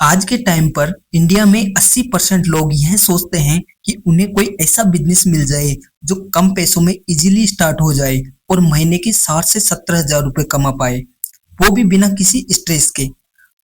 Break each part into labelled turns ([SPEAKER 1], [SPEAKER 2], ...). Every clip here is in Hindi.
[SPEAKER 1] आज के टाइम पर इंडिया में 80% लोग यह सोचते हैं कि उन्हें कोई ऐसा बिजनेस मिल जाए जो कम पैसों में इजीली स्टार्ट हो जाए और महीने के 60 से 70 हजार रुपए कमा पाए, वो भी बिना किसी स्ट्रेस के।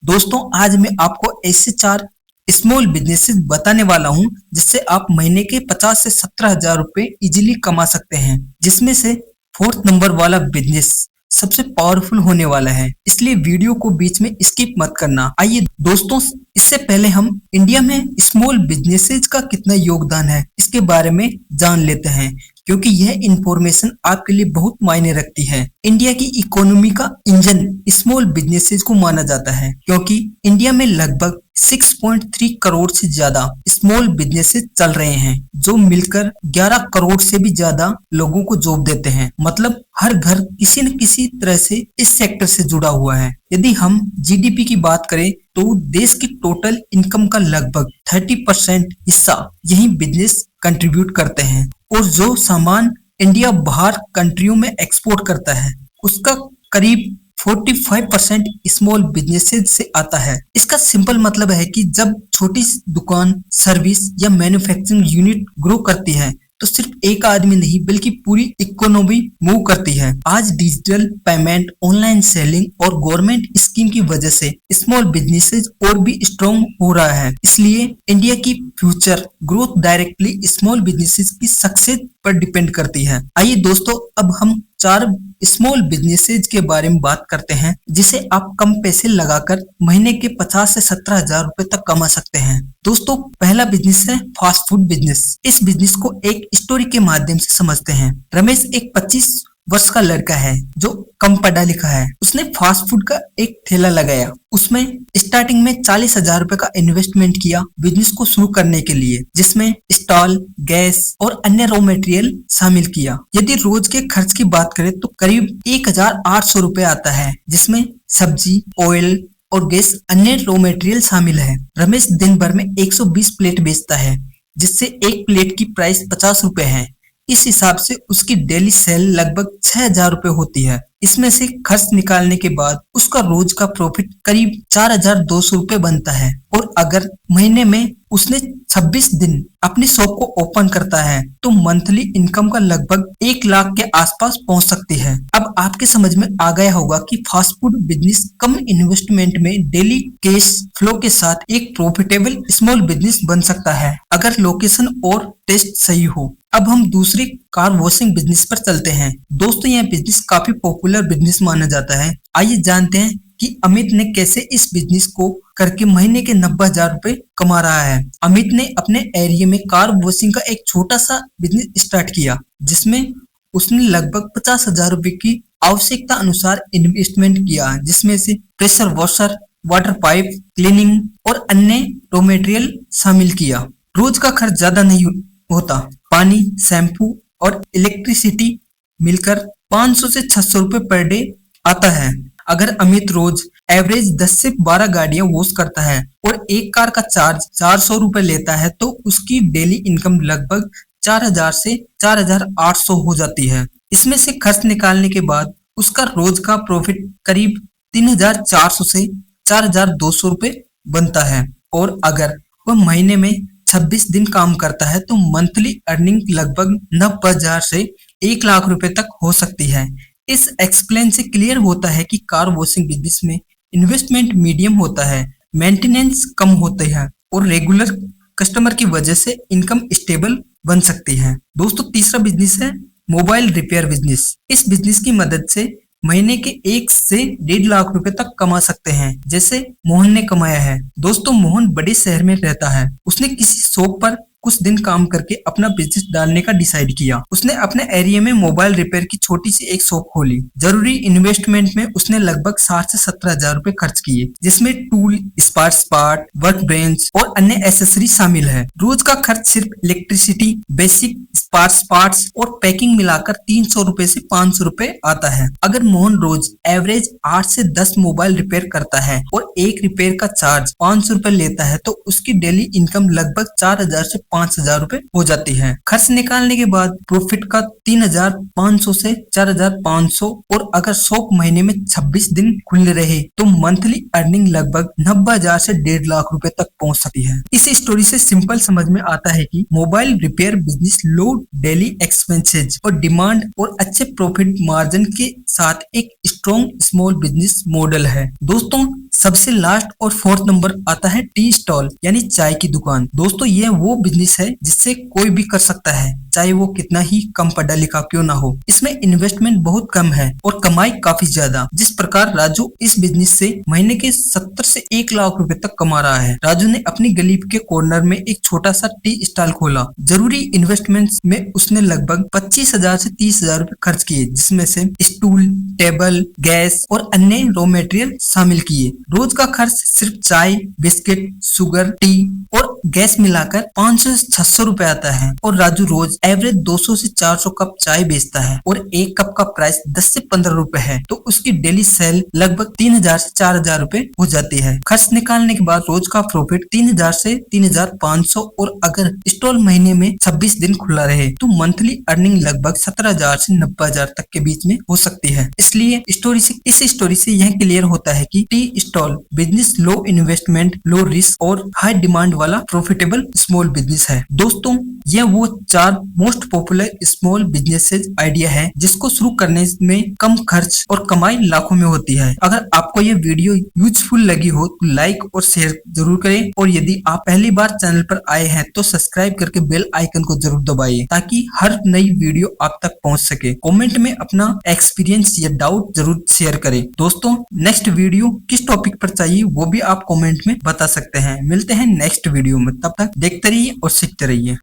[SPEAKER 1] दोस्तों, आज मैं आपको ऐसे 4 स्मॉल बिजनेसेस बताने वाला हूं जिससे आप महीने के 50 से 70 हजार रुपए इजीली कमा सकते हैं, जिसमें से फोर्थ नंबर वाला बिजनेस सबसे पावरफुल होने वाला है, इसलिए वीडियो को बीच में स्किप मत करना। आइए दोस्तों, इससे पहले हम इंडिया में स्मॉल बिजनेसेस का कितना योगदान है इसके बारे में जान लेते हैं, क्योंकि यह इंफॉर्मेशन आपके लिए बहुत मायने रखती है। इंडिया की इकोनॉमी का इंजन स्मॉल बिजनेसेस को माना जाता है, क्योंकि इंडिया में लगभग 6.3 करोड़ से ज्यादा स्मॉल बिजनेसेस चल रहे हैं, जो मिलकर 11 करोड़ से भी ज्यादा लोगों को जॉब देते हैं। मतलब हर घर किसी न किसी तरह से इस सेक्टर से जुड़ा हुआ है। यदि हम जीडीपी की बात करें तो देश की टोटल इनकम का लगभग 30% हिस्सा यही बिजनेस कंट्रीब्यूट करते हैं, और जो सामान इंडिया बाहर कंट्रियों में एक्सपोर्ट करता है उसका करीब 45% स्मॉल बिजनेसेस से आता है। इसका सिंपल मतलब है कि जब छोटी दुकान, सर्विस या मैन्युफैक्चरिंग यूनिट ग्रो करती है तो सिर्फ एक आदमी नहीं बल्कि पूरी इकोनॉमी मूव करती है। आज डिजिटल पेमेंट, ऑनलाइन सेलिंग और गवर्नमेंट स्कीम की वजह से स्मॉल बिजनेसेस और भी स्ट्रॉन्ग हो रहा है। इसलिए इंडिया की future growth directly small businesses की सक्सेस पर डिपेंड करती है। आइए दोस्तों, अब हम 4 स्मॉल बिजनेसेस के बारे में बात करते हैं जिसे आप कम पैसे लगाकर महीने के 50 से 70 हजार रुपए तक कमा सकते हैं। दोस्तों, पहला बिजनेस है फास्ट फूड बिजनेस। इस बिजनेस को एक स्टोरी के माध्यम से समझते हैं। रमेश एक 25 वर्ष का लड़का है जो कम पढ़ा लिखा है। उसने फास्ट फूड का एक ठेला लगाया। उसमें स्टार्टिंग में 40 हजार रुपए का इन्वेस्टमेंट किया बिजनेस को शुरू करने के लिए, जिसमें स्टॉल, गैस और अन्य रॉ मटेरियल शामिल किया। यदि रोज के खर्च की बात करें तो करीब 1800 रुपए आता है, जिसमें सब्जी, ऑयल और गैस, अन्य रॉ मटेरियल शामिल है। रमेश दिन भर में 120 प्लेट बेचता है, जिससे एक प्लेट की प्राइस 50 रुपए है। इस हिसाब से उसकी डेली सेल लगभग 6000 रुपए होती है। इसमें से खर्च निकालने के बाद उसका रोज का प्रॉफिट करीब 4200 रुपए बनता है। और अगर महीने में उसने 26 दिन अपनी शॉप को ओपन करता है तो मंथली इनकम का लगभग 1 लाख के आसपास पहुंच सकती है। अब आपके समझ में आ गया होगा कि फास्ट फूड बिजनेस कम इन्वेस्टमेंट में डेली कैश फ्लो के साथ एक प्रॉफिटेबल स्मॉल बिजनेस बन सकता है, अगर लोकेशन और टेस्ट सही हो। अब हम दूसरे कार वॉशिंग बिजनेस पर चलते हैं। दोस्तों, यह बिजनेस काफी पॉपुलर बिजनेस माना जाता है। आइए जानते हैं कि अमित ने कैसे इस बिजनेस को करके महीने के 90 हजार रुपए कमा रहा है। अमित ने अपने एरिया में कार वॉशिंग का एक छोटा सा बिजनेस स्टार्ट किया, जिसमें उसने लगभग 50 हजार रुपए की आवश्यकता अनुसार इन्वेस्टमेंट किया, जिसमें से pressure washer, water pipe, cleaning और अन्य रॉ मटेरियल शामिल किया। रोज का खर्च ज्यादा नहीं होता। पानी, शैम्पू और इलेक्ट्रिसिटी मिलकर 500 से 600 रुपए पर डे आता है। अगर अमित रोज एवरेज 10 से 12 गाड़ियां वॉश करता है और एक कार का चार्ज 400 रुपए लेता है तो उसकी डेली इनकम लगभग 4000 से 4800 हो जाती है। इसमें से खर्च निकालने के बाद उसका रोज का प्रॉफिट करीब 3400 से 4200 रुपए बनता है। और अगर वह महीने में 26 दिन काम करता है तो मंथली अर्निंग लगभग 90,000 से 1 लाख रुपए तक हो सकती है। इस एक्सप्लेन से क्लियर होता है कि कार वॉशिंग बिजनेस में इन्वेस्टमेंट मीडियम होता है, मेंटेनेंस कम होते हैं और रेगुलर कस्टमर की वजह से इनकम स्टेबल बन सकती है। दोस्तों, तीसरा बिजनेस है मोबाइल रिपेयर बिजनेस। इस बिजनेस की मदद से महीने के 1 से 1.5 लाख रुपए तक कमा सकते हैं, जैसे मोहन ने कमाया है। दोस्तों, मोहन बड़े शहर में रहता है। उसने किसी शॉप पर कुछ दिन काम करके अपना बिजनेस डालने का डिसाइड किया। उसने अपने एरिया में मोबाइल रिपेयर की छोटी सी एक शॉप खोली। जरूरी इन्वेस्टमेंट में उसने लगभग 60 से 17 हजार रुपए खर्च किए, जिसमें टूल, स्पार्ट पार्ट, वर्क बेंच और अन्य एसेसरी शामिल है। रोज का खर्च सिर्फ इलेक्ट्रिसिटी, बेसिक स्पार्ट पार्ट्स और पैकिंग मिलाकर 300 रुपए से 500 रुपए आता है। अगर मोहन रोज एवरेज 8 से 10 मोबाइल रिपेयर करता है और एक रिपेयर का चार्ज 500 रुपए लेता है तो उसकी डेली इनकम लगभग 4000 से 5,000 रुपए हो जाती है। खर्च निकालने के बाद प्रॉफिट का 3,500 से 4,500 और अगर शॉप महीने में 26 दिन खुले रहे तो मंथली अर्निंग लगभग 90,000 से 1.5 लाख रुपए तक पहुंच सकती है। इस स्टोरी से सिंपल समझ में आता है कि मोबाइल रिपेयर बिजनेस लो डेली एक्सपेंसेस और डिमांड और अच्छे प्रॉफिट मार्जिन के साथ एक स्ट्रॉन्ग स्मॉल बिजनेस मॉडल है। दोस्तों सबसे लास्ट और फोर्थ नंबर आता है टी स्टॉल यानी चाय की दुकान। दोस्तों ये वो बिजनेस है जिससे कोई भी कर सकता है, चाहे वो कितना ही कम पढ़ा लिखा क्यों ना हो। इसमें इन्वेस्टमेंट बहुत कम है और कमाई काफी ज्यादा। जिस प्रकार राजू इस बिजनेस से महीने के 70 से 1 लाख रुपए तक कमा रहा है। राजू ने अपनी गली के कॉर्नर में एक छोटा सा टी स्टॉल खोला। जरूरी इन्वेस्टमेंट में उसने लगभग 25,000 से 30,000 रुपए खर्च किए, जिसमें से स्टूल, टेबल, गैस और अन्य रॉ मटेरियल शामिल किए। रोज का खर्च सिर्फ चाय, बिस्किट, शुगर, टी और गैस मिलाकर 500 से 600 रुपए आता है और राजू रोज एवरेज 200 से 400 कप चाय बेचता है और एक कप का प्राइस 10 से 15 रुपए है, तो उसकी डेली सेल लगभग 3,000 से 4,000 रुपए हो जाती है। खर्च निकालने के बाद रोज का प्रॉफिट 3,000 से 3,500 और अगर स्टॉल महीने में 26 दिन खुला रहे तो मंथली अर्निंग लगभग 17,000 से 90,000 तक के बीच में हो सकती है। इसलिए इस स्टोरी से यह क्लियर होता है कि टी स्टॉल बिजनेस लो इन्वेस्टमेंट, लो रिस्क और हाई डिमांड वाला प्रॉफिटेबल स्मॉल बिजनेस है। दोस्तों यह वो 4 most popular small businesses idea है जिसको शुरू करने में कम खर्च और कमाई लाखों में होती है। अगर आपको ये वीडियो यूजफुल लगी हो तो लाइक और शेयर जरूर करें और यदि आप पहली बार चैनल पर आए हैं तो सब्सक्राइब करके बेल आइकन को जरूर दबाइए ताकि हर नई वीडियो आप तक पहुंच सके। कमेंट में अपना एक्सपीरियंस या डाउट जरूर शेयर करें। दोस्तों नेक्स्ट वीडियो किस टॉपिक पर चाहिए वो भी आप कमेंट में बता सकते हैं। मिलते हैं नेक्स्ट वीडियो में, तब तक देखते रहिए और सीखते रहिए।